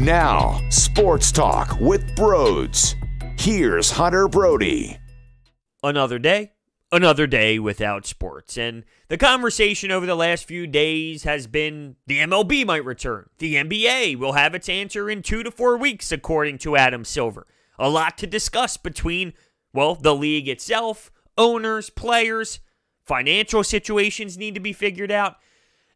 Now, Sports Talk with Broads. Here's Hunter Brody. Another day without sports. And the conversation over the last few days has been the MLB might return. The NBA will have its answer in 2 to 4 weeks, according to Adam Silver. A lot to discuss between, the league itself, owners, players, financial situations need to be figured out.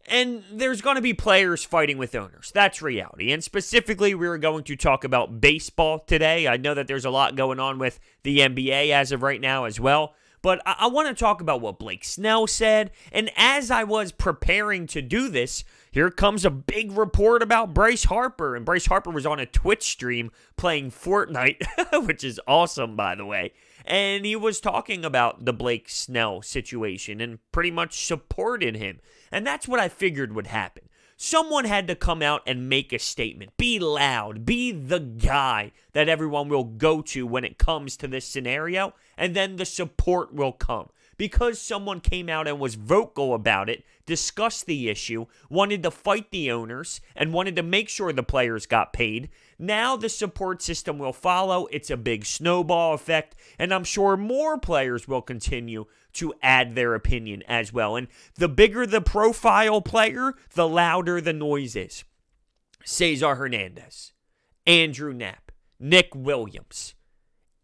And there's going to be players fighting with owners. That's reality. And specifically, we're going to talk about baseball today. I know that there's a lot going on with the NBA as of right now as well. But I want to talk about what Blake Snell said. And as I was preparing to do this, here comes a big report about Bryce Harper. And Bryce Harper was on a Twitch stream playing Fortnite, which is awesome, by the way. And he was talking about the Blake Snell situation and pretty much supported him. And that's what I figured would happen. Someone had to come out and make a statement. Be loud. Be the guy that everyone will go to when it comes to this scenario. And then the support will come. Because someone came out and was vocal about it, discussed the issue, wanted to fight the owners, and wanted to make sure the players got paid, now the support system will follow. It's a big snowball effect, and I'm sure more players will continue to add their opinion as well. And the bigger the profile player, the louder the noise is. Cesar Hernandez, Andrew Knapp, Nick Williams.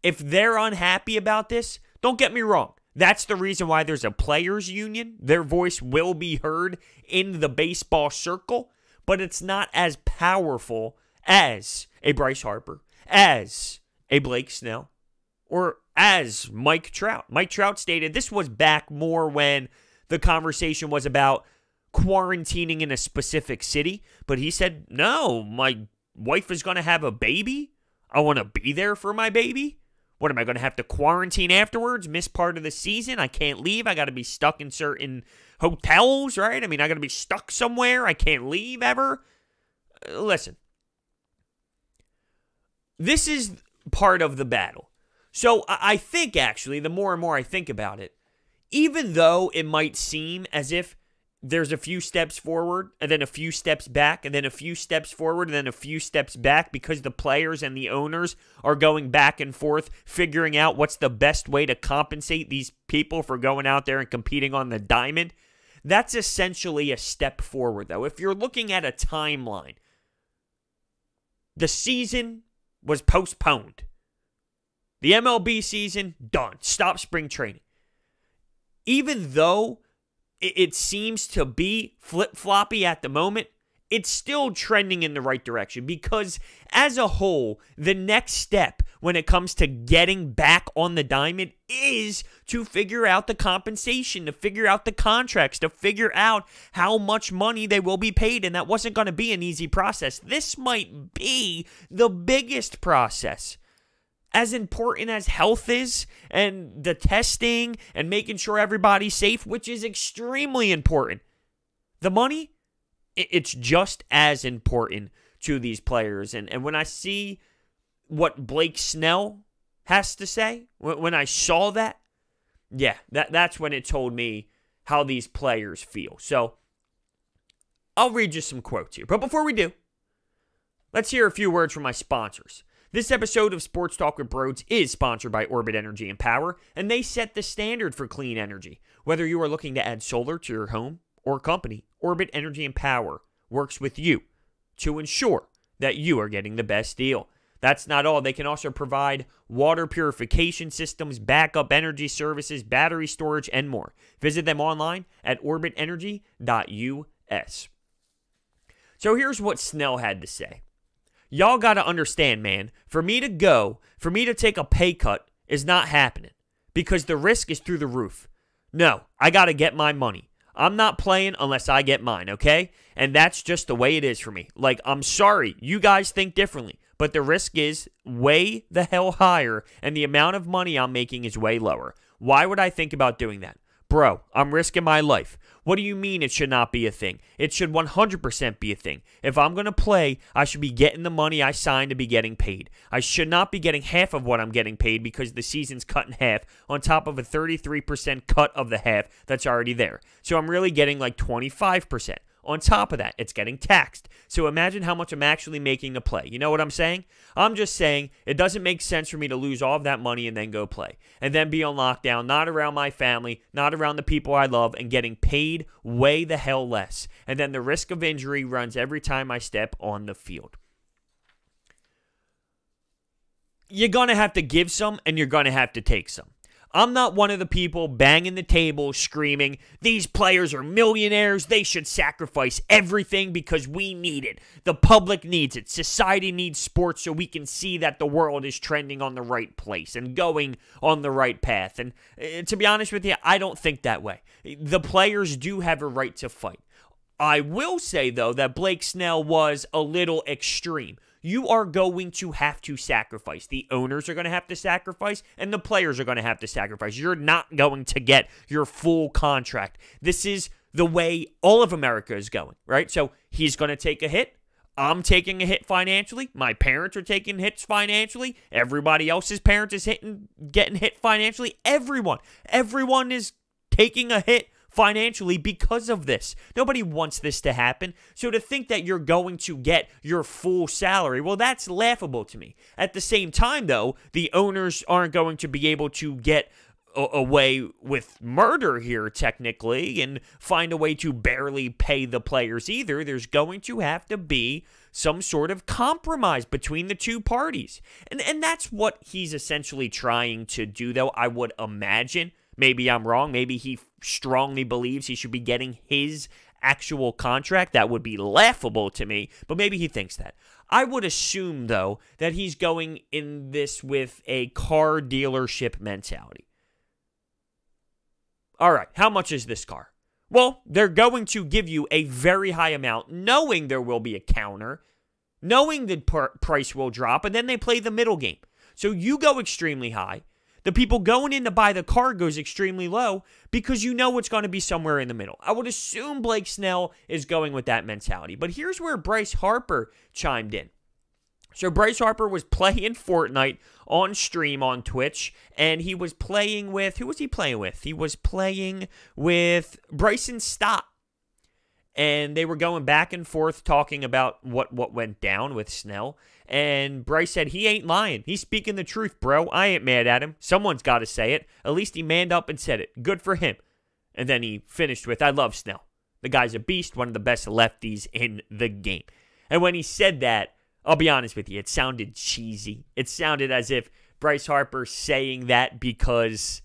If they're unhappy about this, don't get me wrong. That's the reason why there's a players' union. Their voice will be heard in the baseball circle, but it's not as powerful as a Bryce Harper, as a Blake Snell, or as Mike Trout. Mike Trout stated this was back more when the conversation was about quarantining in a specific city, but he said, no, my wife is going to have a baby. I want to be there for my baby. What, am I going to have to quarantine afterwards, miss part of the season? I can't leave. I got to be stuck in certain hotels, right? I mean, I got to be stuck somewhere. I can't leave ever. Listen, this is part of the battle. So I think, actually, the more and more I think about it, even though it might seem as if there's a few steps forward, and then a few steps back, and then a few steps forward, and then a few steps back, because the players and the owners are going back and forth, figuring out what's the best way to compensate these people for going out there and competing on the diamond. That's essentially a step forward, though. If you're looking at a timeline, the season was postponed. The MLB season, done. Stop spring training. Even though it seems to be flip-floppy at the moment, it's still trending in the right direction, because as a whole, the next step when it comes to getting back on the diamond is to figure out the compensation, to figure out the contracts, to figure out how much money they will be paid, and that wasn't going to be an easy process. This might be the biggest process. As important as health is, and the testing, and making sure everybody's safe, which is extremely important, the money, it's just as important to these players. And when I see what Blake Snell has to say, when I saw that, yeah, that's when it told me how these players feel. So I'll read you some quotes here. But before we do, let's hear a few words from my sponsors. This episode of Sports Talk with Broads is sponsored by Orbit Energy and Power, and they set the standard for clean energy. Whether you are looking to add solar to your home or company, Orbit Energy and Power works with you to ensure that you are getting the best deal. That's not all. They can also provide water purification systems, backup energy services, battery storage, and more. Visit them online at orbitenergy.us. So here's what Snell had to say. Y'all got to understand, man, for me to take a pay cut is not happening, because the risk is through the roof. No, I got to get my money. I'm not playing unless I get mine, okay? And that's just the way it is for me. Like, I'm sorry, you guys think differently, but the risk is way the hell higher, and the amount of money I'm making is way lower. Why would I think about doing that? Bro, I'm risking my life. What do you mean it should not be a thing? It should 100% be a thing. If I'm going to play, I should be getting the money I signed to be getting paid. I should not be getting half of what I'm getting paid because the season's cut in half on top of a 33% cut of the half that's already there. So I'm really getting like 25%. on top of that, it's getting taxed. So imagine how much I'm actually making to play. You know what I'm saying? I'm just saying it doesn't make sense for me to lose all of that money and then go play. And then be on lockdown, not around my family, not around the people I love, and getting paid way the hell less. And then the risk of injury runs every time I step on the field. You're going to have to give some, and you're going to have to take some. I'm not one of the people banging the table screaming, these players are millionaires, they should sacrifice everything because we need it. The public needs it. Society needs sports so we can see that the world is trending on the right place and going on the right path. And to be honest with you, I don't think that way. The players do have a right to fight. I will say, though, that Blake Snell was a little extreme. You are going to have to sacrifice. The owners are going to have to sacrifice, and the players are going to have to sacrifice. You're not going to get your full contract. This is the way all of America is going, right? So he's going to take a hit. I'm taking a hit financially. My parents are taking hits financially. Everybody else's parents is getting hit financially. Everyone is taking a hit financially because of this. Nobody wants this to happen. So to think that you're going to get your full salary, well, that's laughable to me. At the same time, though, the owners aren't going to be able to get away with murder here, technically, and find a way to barely pay the players either. There's going to have to be some sort of compromise between the two parties. And that's what he's essentially trying to do, though, I would imagine. Maybe I'm wrong. Maybe he strongly believes he should be getting his actual contract. That would be laughable to me, but maybe he thinks that. I would assume, though, that he's going in this with a car dealership mentality. All right, how much is this car? Well, they're going to give you a very high amount, knowing there will be a counter, knowing the price will drop, and then they play the middle game. So you go extremely high. The people going in to buy the car goes extremely low because you know it's going to be somewhere in the middle. I would assume Blake Snell is going with that mentality. But here's where Bryce Harper chimed in. So Bryce Harper was playing Fortnite on stream on Twitch, and he was playing with, who was he playing with? He was playing with Bryson Stott. And they were going back and forth talking about what went down with Snell. And Bryce said, he ain't lying. He's speaking the truth, bro. I ain't mad at him. Someone's got to say it. At least he manned up and said it. Good for him. And then he finished with, I love Snell. The guy's a beast, one of the best lefties in the game. And when he said that, I'll be honest with you, it sounded cheesy. It sounded as if Bryce Harper saying that because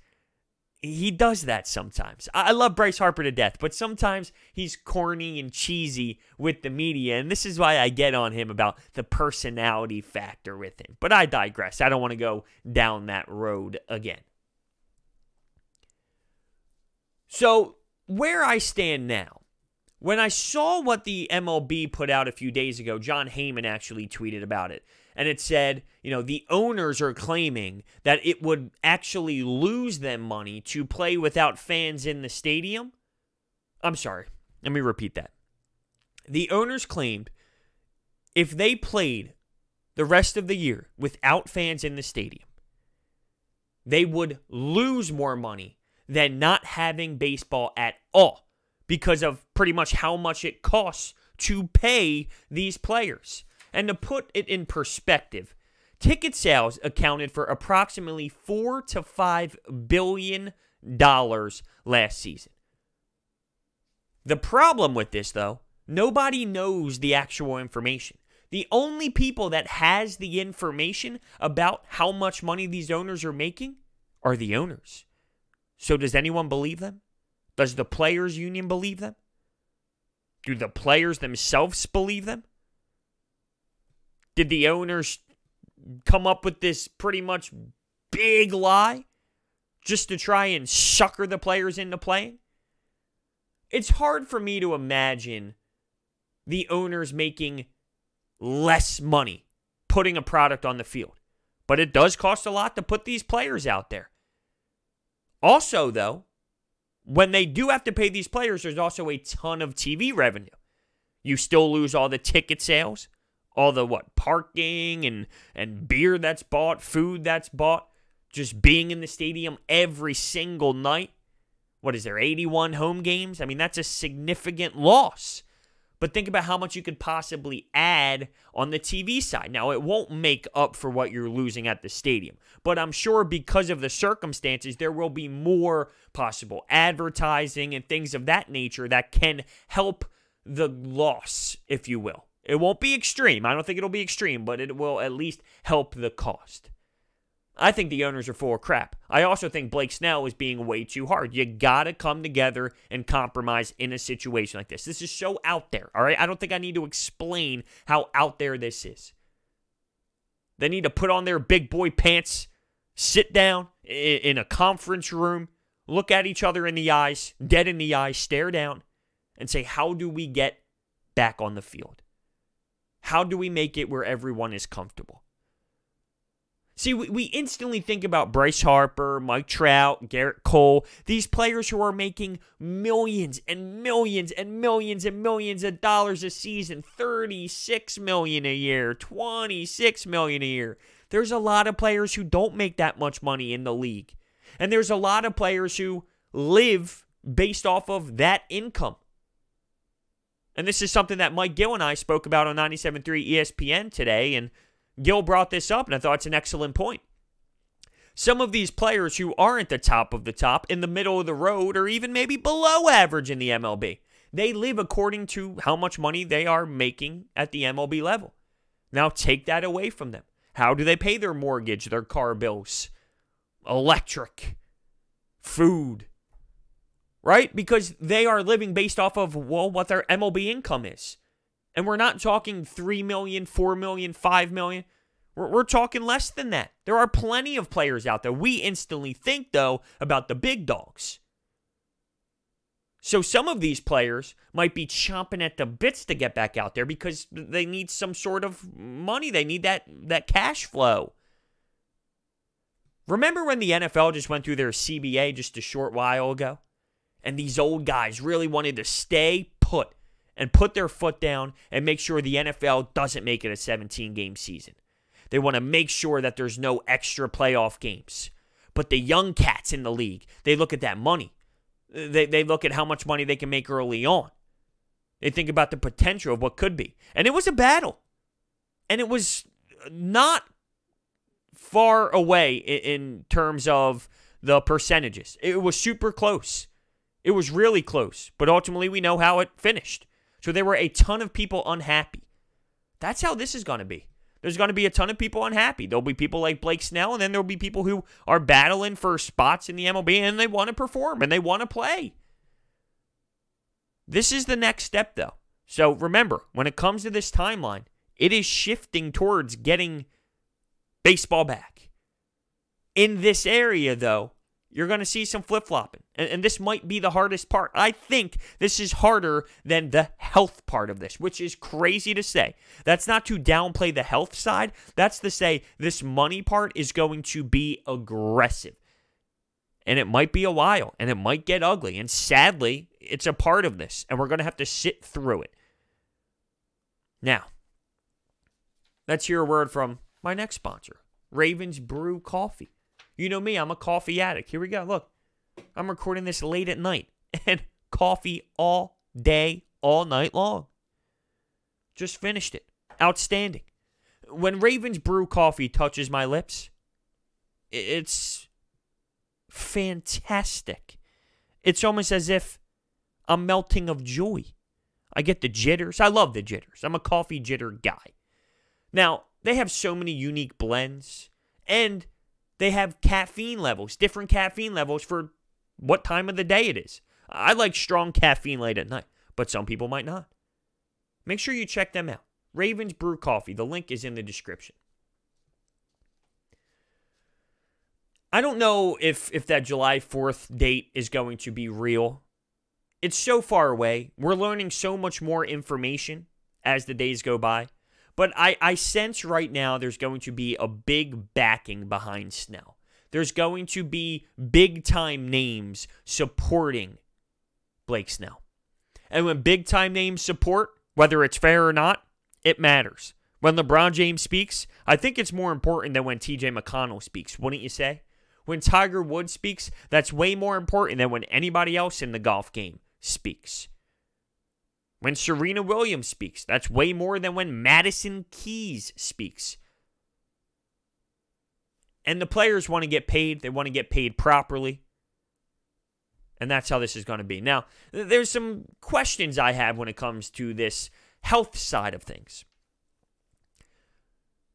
he does that sometimes. I love Bryce Harper to death, but sometimes he's corny and cheesy with the media, and this is why I get on him about the personality factor with him. But I digress. I don't want to go down that road again. So, where I stand now, when I saw what the MLB put out a few days ago, John Heyman actually tweeted about it. And it said, you know, the owners are claiming that it would actually lose them money to play without fans in the stadium. I'm sorry. Let me repeat that. The owners claimed if they played the rest of the year without fans in the stadium, they would lose more money than not having baseball at all because of pretty much how much it costs to pay these players. And to put it in perspective, ticket sales accounted for approximately $4 to $5 billion last season. The problem with this, though, nobody knows the actual information. The only people that has the information about how much money these owners are making are the owners. So does anyone believe them? Does the players' union believe them? Do the players themselves believe them? Did the owners come up with this pretty much big lie just to try and sucker the players into playing? It's hard for me to imagine the owners making less money putting a product on the field. But it does cost a lot to put these players out there. Also, though, when they do have to pay these players, there's also a ton of TV revenue. You still lose all the ticket sales. All the, parking and beer that's bought, food that's bought, just being in the stadium every single night. What is there, 81 home games? I mean, that's a significant loss. But think about how much you could possibly add on the TV side. Now, it won't make up for what you're losing at the stadium. But I'm sure because of the circumstances, there will be more possible advertising and things of that nature that can help the loss, if you will. It won't be extreme. I don't think it'll be extreme, but it will at least help the cost. I think the owners are full of crap. I also think Blake Snell is being way too hard. You got to come together and compromise in a situation like this. This is so out there, all right? I don't think I need to explain how out there this is. They need to put on their big boy pants, sit down in a conference room, look at each other in the eyes, dead in the eyes, stare down, and say, how do we get back on the field? How do we make it where everyone is comfortable? See, we instantly think about Bryce Harper, Mike Trout, Garrett Cole, these players who are making millions and millions and millions and millions of dollars a season, $36 million a year, $26 million a year. There's a lot of players who don't make that much money in the league. And there's a lot of players who live based off of that income. And this is something that Mike Gill and I spoke about on 97.3 ESPN today, and Gil brought this up, and I thought it's an excellent point. Some of these players who aren't the top of the top, in the middle of the road, or even maybe below average in the MLB, they live according to how much money they are making at the MLB level. Now take that away from them. How do they pay their mortgage, their car bills, electric, food, right? Because they are living based off of, well, what their MLB income is. And we're not talking $3 million, $4 million, $5 million. We're talking less than that. There are plenty of players out there. We instantly think, though, about the big dogs. So some of these players might be chomping at the bits to get back out there because they need some sort of money. They need that cash flow. Remember when the NFL just went through their CBA just a short while ago? And these old guys really wanted to stay put and put their foot down and make sure the NFL doesn't make it a 17-game season. They want to make sure that there's no extra playoff games. But the young cats in the league, they look at that money. They look at how much money they can make early on. They think about the potential of what could be. And it was a battle. And it was not far away in terms of the percentages. It was super close. It was really close. But ultimately, we know how it finished. So there were a ton of people unhappy. That's how this is going to be. There's going to be a ton of people unhappy. There'll be people like Blake Snell, and then there'll be people who are battling for spots in the MLB, and they want to perform, and they want to play. This is the next step, though. So remember, when it comes to this timeline, it is shifting towards getting baseball back. In this area, though, you're going to see some flip-flopping. And this might be the hardest part. I think this is harder than the health part of this, which is crazy to say. That's not to downplay the health side. That's to say this money part is going to be aggressive. And it might be a while, and it might get ugly. And sadly, it's a part of this, and we're going to have to sit through it. Now, let's hear a word from my next sponsor, Ravens Brew Coffee. You know me, I'm a coffee addict. Here we go. Look, I'm recording this late at night. And coffee all day, all night long. Just finished it. Outstanding. When Ravens Brew Coffee touches my lips, it's fantastic. It's almost as if I'm melting of joy. I get the jitters. I love the jitters. I'm a coffee jitter guy. Now, they have so many unique blends. And they have caffeine levels, different caffeine levels for what time of the day it is. I like strong caffeine late at night, but some people might not. Make sure you check them out. Ravens Brew Coffee. The link is in the description. I don't know if that July 4th date is going to be real. It's so far away. We're learning so much more information as the days go by. But I sense right now there's going to be a big backing behind Snell. There's going to be big-time names supporting Blake Snell. And when big-time names support, whether it's fair or not, it matters. When LeBron James speaks, I think it's more important than when TJ McConnell speaks, wouldn't you say? When Tiger Woods speaks, that's way more important than when anybody else in the golf game speaks. when Serena Williams speaks. That's way more than when Madison Keys speaks. And the players want to get paid. They want to get paid properly. And that's how this is going to be. Now, there's some questions I have when it comes to this health side of things.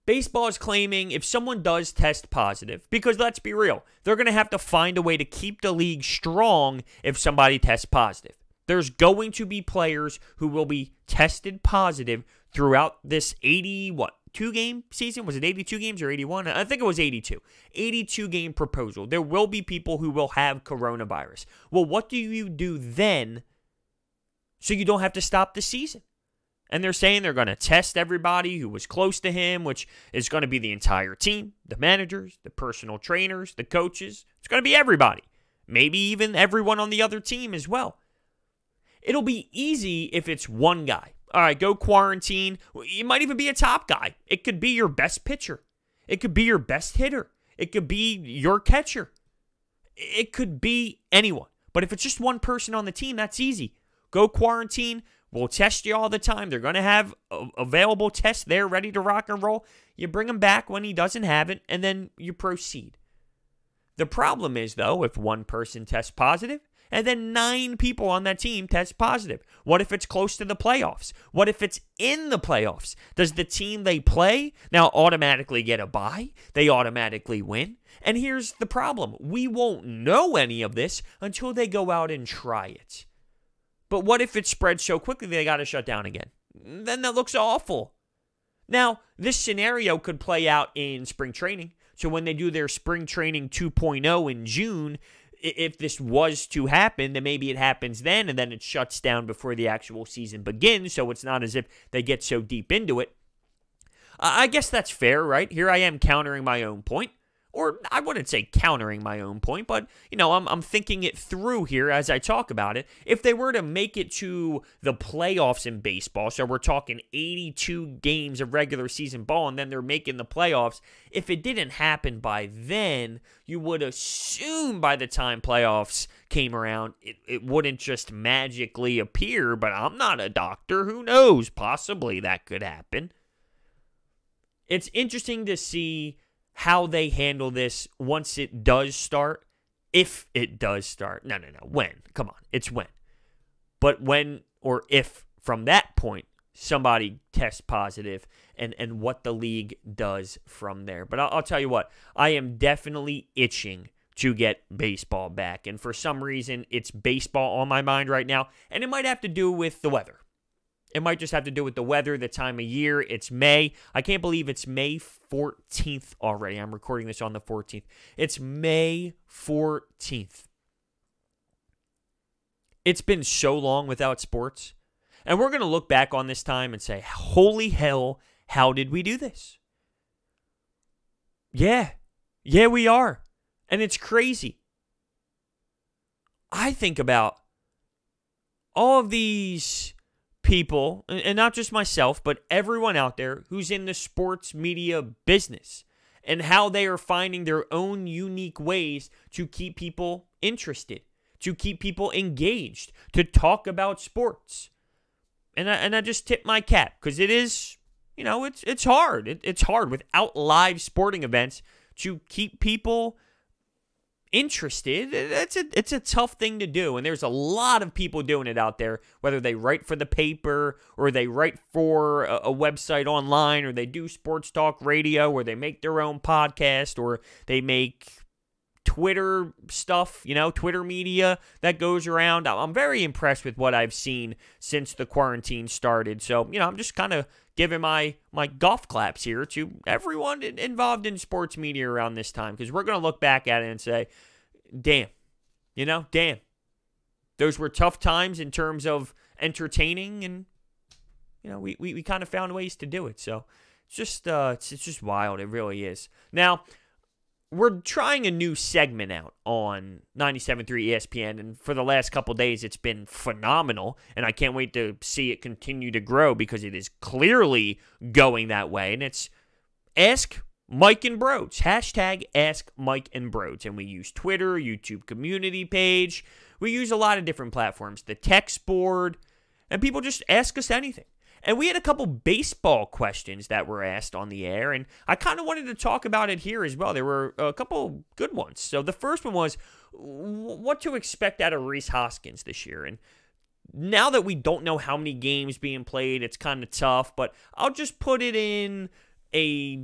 Baseball is claiming if someone does test positive, because let's be real, they're going to have to find a way to keep the league strong if somebody tests positive. There's going to be players who will be tested positive throughout this 2-game season? Was it 82 games or 81? I think it was 82. 82-game proposal. There will be people who will have coronavirus. Well, what do you do then so you don't have to stop the season? And they're saying they're going to test everybody who was close to him, which is going to be the entire team, the managers, the personal trainers, the coaches. It's going to be everybody. Maybe even everyone on the other team as well. It'll be easy if it's one guy. All right, go quarantine. It might even be a top guy. It could be your best pitcher. It could be your best hitter. It could be your catcher. It could be anyone. But if it's just one person on the team, that's easy. Go quarantine. We'll test you all the time. They're going to have available tests there ready to rock and roll. You bring him back when he doesn't have it, and then you proceed. The problem is, though, if one person tests positive, and then 9 people on that team test positive. What if it's close to the playoffs? What if it's in the playoffs? Does the team they play now automatically get a bye? They automatically win? And here's the problem. We won't know any of this until they go out and try it. But what if it spreads so quickly they got to shut down again? Then that looks awful. Now, this scenario could play out in spring training. So when they do their spring training 2.0 in June, if this was to happen, then maybe it happens then, and then it shuts down before the actual season begins, so it's not as if they get so deep into it. I guess that's fair, right? Here I am countering my own point. Or I wouldn't say countering my own point, but, I'm thinking it through here as I talk about it. If they were to make it to the playoffs in baseball, so we're talking 82 games of regular season ball, and then they're making the playoffs, if it didn't happen by then, you would assume by the time playoffs came around, it wouldn't just magically appear, but I'm not a doctor. Who knows? Possibly that could happen. It's interesting to see how they handle this once it does start, if it does start. No. When? Come on. It's when. But when or if from that point somebody tests positive and what the league does from there. But I'll tell you what, I am definitely itching to get baseball back. And for some reason, it's baseball on my mind right now. And it might have to do with the weather. It might just have to do with the weather, the time of year. It's May. I can't believe it's May 14th already. I'm recording this on the 14th. It's May 14th. It's been so long without sports. And we're going to look back on this time and say, holy hell, how did we do this? Yeah, we are. And it's crazy. I think about all of these people, and not just myself, but everyone out there who's in the sports media business and how they are finding their own unique ways to keep people interested, to keep people engaged, to talk about sports. And I just tip my cap because it is, it's hard. It's hard without live sporting events to keep people interested. It's a tough thing to do, and there's a lot of people doing it out there, whether they write for the paper or they write for a website online or they do sports talk radio or they make their own podcast or they make Twitter stuff, Twitter media that goes around. I'm very impressed with what I've seen since the quarantine started. So, I'm just kind of giving my golf claps here to everyone involved in sports media around this time, because we're going to look back at it and say, damn. Those were tough times in terms of entertaining, and, we kind of found ways to do it. So it's just wild. It really is. Now, we're trying a new segment out on 97.3 ESPN, and for the last couple days, it's been phenomenal, and I can't wait to see it continue to grow because it is clearly going that way, and it's Ask Mike and Broads, hashtag Ask Mike and Broads, and we use Twitter, YouTube community page, we use a lot of different platforms, the text board, And people just ask us anything. And we had a couple baseball questions that were asked on the air, and I kind of wanted to talk about it here as well. There were a couple good ones. So the first one was what to expect out of Rhys Hoskins this year. And now that we don't know how many games being played, it's kind of tough, but I'll just put it in a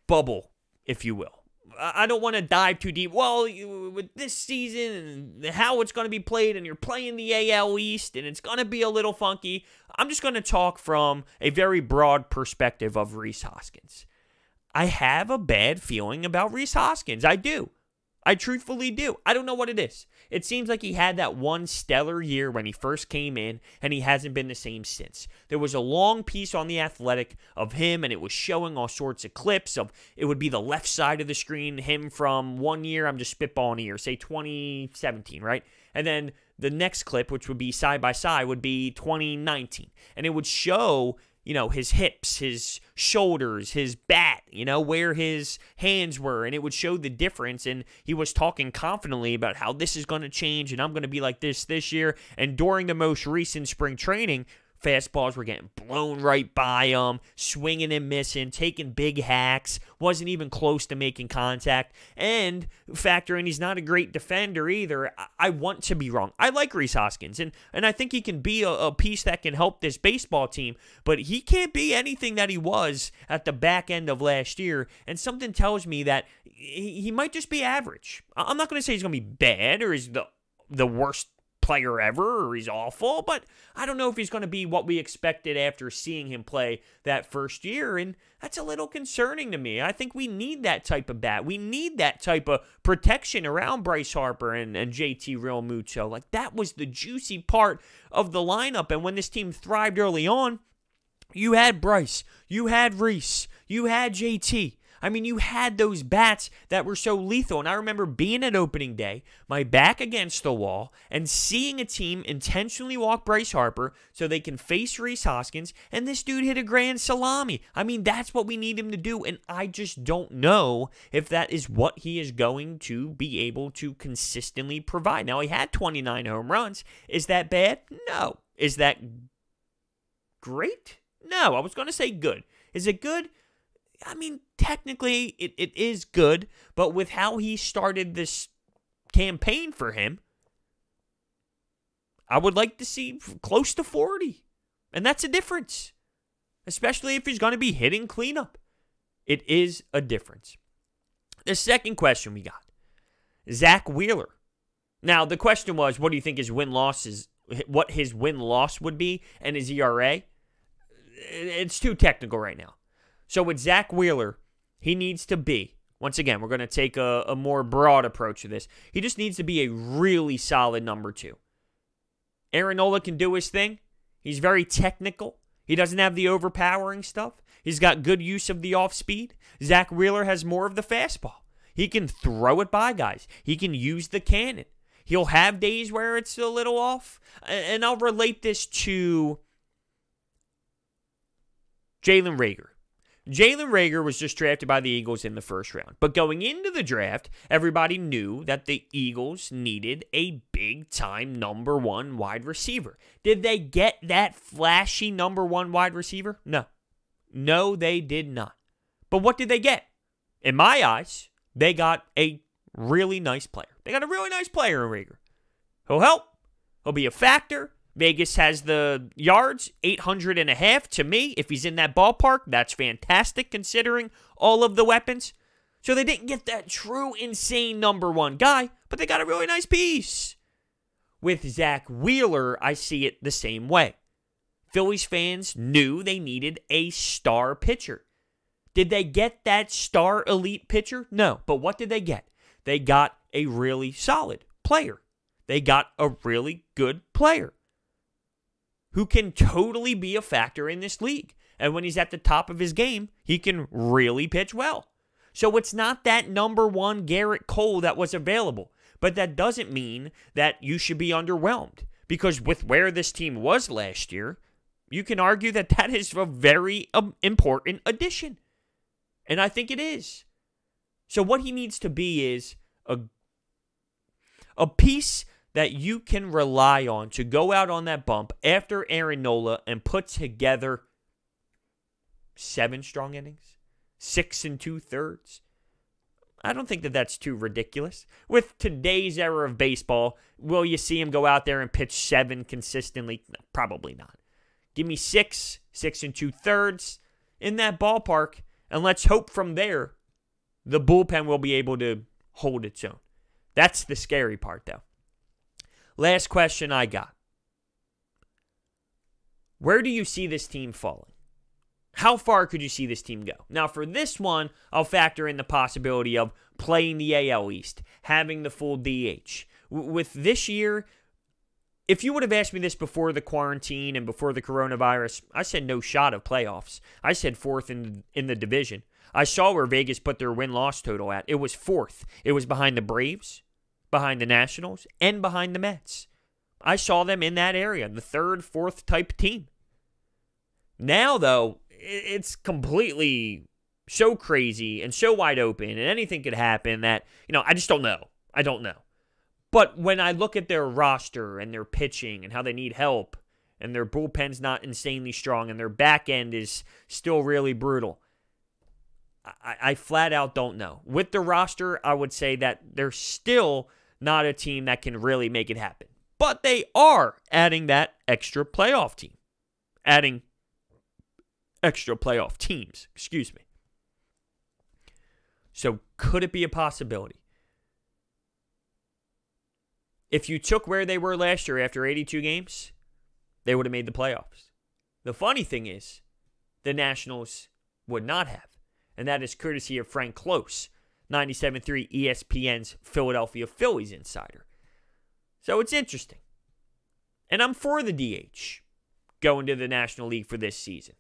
bubble, if you will. I don't want to dive too deep. Well, with this season and how it's going to be played, and you're playing the AL East, and it's going to be a little funky, I'm just going to talk from a very broad perspective of Rhys Hoskins. I have a bad feeling about Rhys Hoskins. I do. I truthfully do. I don't know what it is. It seems like he had that one stellar year when he first came in, and he hasn't been the same since. There was a long piece on The Athletic of him, and it was showing all sorts of clips of, it would be the left side of the screen, him from one year, I'm just spitballing a year, say 2017, right? And then the next clip, which would be side by side, would be 2019. And it would show, his hips, his shoulders, his bat, where his hands were, and it would show the difference. And he was talking confidently about how this is going to change, and I'm going to be like this year. And during the most recent spring training, fastballs were getting blown right by him, swinging and missing, taking big hacks, wasn't even close to making contact. And factor in, he's not a great defender either. I want to be wrong. I like Rhys Hoskins, and I think he can be a piece that can help this baseball team, but he can't be anything that he was at the back end of last year, and something tells me that he might just be average. I'm not going to say he's going to be bad or he's the worst player ever or he's awful, but I don't know if he's going to be what we expected after seeing him play that first year, and that's a little concerning to me. I think we need that type of bat. We need that type of protection around Bryce Harper and JT Realmuto. Like, that was the juicy part of the lineup, and when this team thrived early on, you had Bryce, you had Rhys, you had JT. I mean, you had those bats that were so lethal. And I remember being at opening day, my back against the wall, and seeing a team intentionally walk Bryce Harper so they can face Rhys Hoskins, and this dude hit a grand salami. I mean, that's what we need him to do, and I just don't know if that is what he is going to be able to consistently provide. Now, he had 29 home runs. Is that bad? No. Is that great? No. I was going to say good. Is it good? I mean, technically, it is good, but with how he started this campaign for him, I would like to see close to 40. And that's a difference, especially if he's going to be hitting cleanup. It is a difference. The second question we got, Zach Wheeler. Now, the question was, what do you think his win-loss is, what his win-loss would be and his ERA? It's too technical right now. So with Zach Wheeler, he needs to be, once again, we're going to take a more broad approach to this. He just needs to be a really solid number 2. Aaron Nola can do his thing. He's very technical. He doesn't have the overpowering stuff. He's got good use of the off speed. Zach Wheeler has more of the fastball. He can throw it by guys. He can use the cannon. He'll have days where it's a little off. And I'll relate this to Jalen Reagor. Jalen Reagor was just drafted by the Eagles in the first round. But going into the draft, everybody knew that the Eagles needed a big-time number 1 wide receiver. Did they get that flashy number 1 wide receiver? No. No, they did not. But what did they get? In my eyes, they got a really nice player. They got a really nice player in Reagor. He'll help. He'll be a factor. Vegas has the yards, 800.5. To me, if he's in that ballpark, that's fantastic considering all of the weapons. So they didn't get that true insane number 1 guy, but they got a really nice piece. With Zach Wheeler, I see it the same way. Phillies fans knew they needed a star pitcher. Did they get that star elite pitcher? No. But what did they get? They got a really solid player. They got a really good player who can totally be a factor in this league. And when he's at the top of his game, he can really pitch well. So it's not that number 1 Garrett Cole that was available. But that doesn't mean that you should be underwhelmed. Because with where this team was last year, you can argue that that is a very important addition. And I think it is. So what he needs to be is a piece that you can rely on to go out on that bump after Aaron Nola and put together 7 strong innings, 6 2/3. I don't think that that's too ridiculous. With today's era of baseball, will you see him go out there and pitch 7 consistently? No, probably not. Give me 6 2/3 in that ballpark, and let's hope from there the bullpen will be able to hold its own. That's the scary part, though. Last question I got. Where do you see this team falling? How far could you see this team go? Now, for this one, I'll factor in the possibility of playing the AL East, having the full DH. With this year, if you would have asked me this before the quarantine and before the coronavirus, I said no shot of playoffs. I said 4th in the division. I saw where Vegas put their win-loss total at. It was 4th. It was behind the Braves, behind the Nationals, and behind the Mets. I saw them in that area, the 3rd, 4th type team. Now, though, it's completely so crazy and so wide open, and anything could happen that, I just don't know. I don't know. But when I look at their roster and their pitching and how they need help, and their bullpen's not insanely strong, and their back end is still really brutal, I flat out don't know. With the roster, I would say that they're still not a team that can really make it happen. But they are adding that extra playoff team. Adding extra playoff teams, excuse me. So could it be a possibility? If you took where they were last year after 82 games, they would have made the playoffs. The funny thing is, the Nationals would not have. And that is courtesy of Frank Close, 97.3 ESPN's Philadelphia Phillies insider. So it's interesting. And I'm for the DH going to the National League for this season.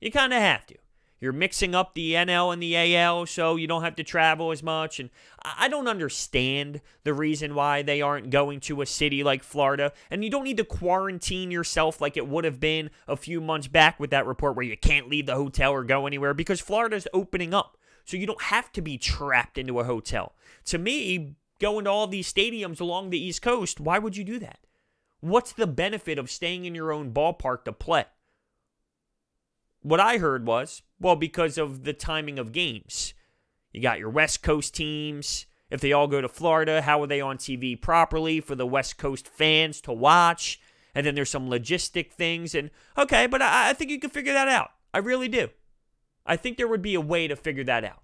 You kind of have to. You're mixing up the NL and the AL, so you don't have to travel as much. And I don't understand the reason why they aren't going to a city like Florida. And you don't need to quarantine yourself like it would have been a few months back with that report where you can't leave the hotel or go anywhere, because Florida's opening up. So you don't have to be trapped into a hotel. To me, going to all these stadiums along the East Coast, why would you do that? What's the benefit of staying in your own ballpark to play? What I heard was, well, because of the timing of games. You got your West Coast teams. If they all go to Florida, how are they on TV properly for the West Coast fans to watch? And then there's some logistic things. And okay, but I think you can figure that out. I really do. I think there would be a way to figure that out.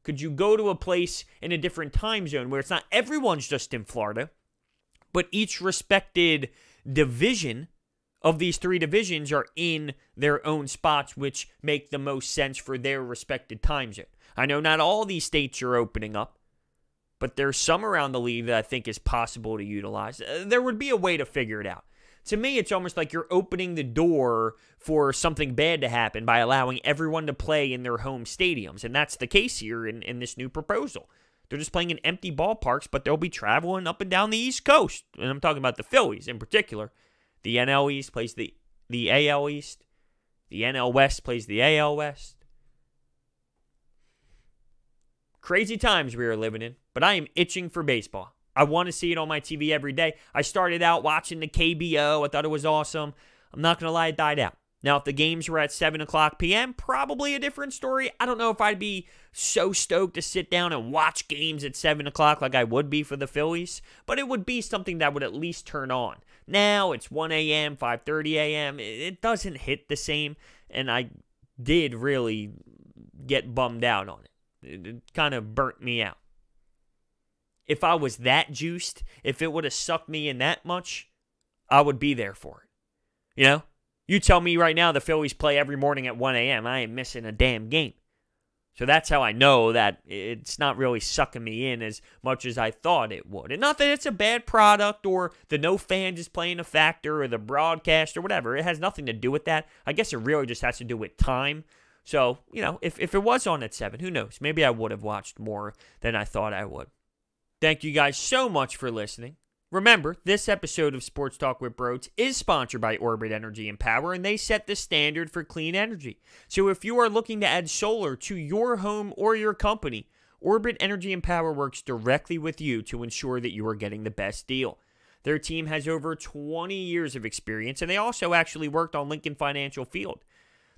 Could you go to a place in a different time zone where it's not everyone's just in Florida, but each respected division of these 3 divisions are in their own spots, which make the most sense for their respected time zone? I know not all these states are opening up, but there's some around the league that I think is possible to utilize. There would be a way to figure it out. To me, it's almost like you're opening the door for something bad to happen by allowing everyone to play in their home stadiums, and that's the case here in this new proposal. They're just playing in empty ballparks, but they'll be traveling up and down the East Coast, and I'm talking about the Phillies in particular. The NL East plays the AL East. The NL West plays the AL West. Crazy times we are living in, but I am itching for baseball. I want to see it on my TV every day. I started out watching the KBO. I thought it was awesome. I'm not going to lie, it died out. Now, if the games were at 7 o'clock p.m., probably a different story. I don't know if I'd be so stoked to sit down and watch games at 7 o'clock like I would be for the Phillies, but it would be something that would at least turn on. Now, it's 1 a.m., 5:30 a.m. It doesn't hit the same, and I did really get bummed out on it. It kind of burnt me out. If I was that juiced, if it would have sucked me in that much, I would be there for it. You know? You tell me right now the Phillies play every morning at 1 a.m. I ain't missing a damn game. So that's how I know that it's not really sucking me in as much as I thought it would. And not that it's a bad product or the no fans is playing a factor or the broadcast or whatever. It has nothing to do with that. I guess it really just has to do with time. So, you know, if it was on at 7, who knows? Maybe I would have watched more than I thought I would. Thank you guys so much for listening. Remember, this episode of Sports Talk with Broads is sponsored by Orbit Energy and Power, and they set the standard for clean energy. So if you are looking to add solar to your home or your company, Orbit Energy and Power works directly with you to ensure that you are getting the best deal. Their team has over 20 years of experience, and they also actually worked on Lincoln Financial Field.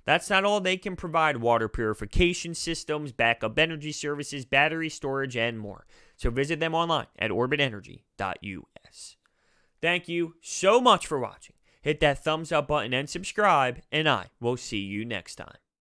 That's not all. They can provide water purification systems, backup energy services, battery storage, and more. So visit them online at orbitenergy.us. Thank you so much for watching. Hit that thumbs up button and subscribe, and I will see you next time.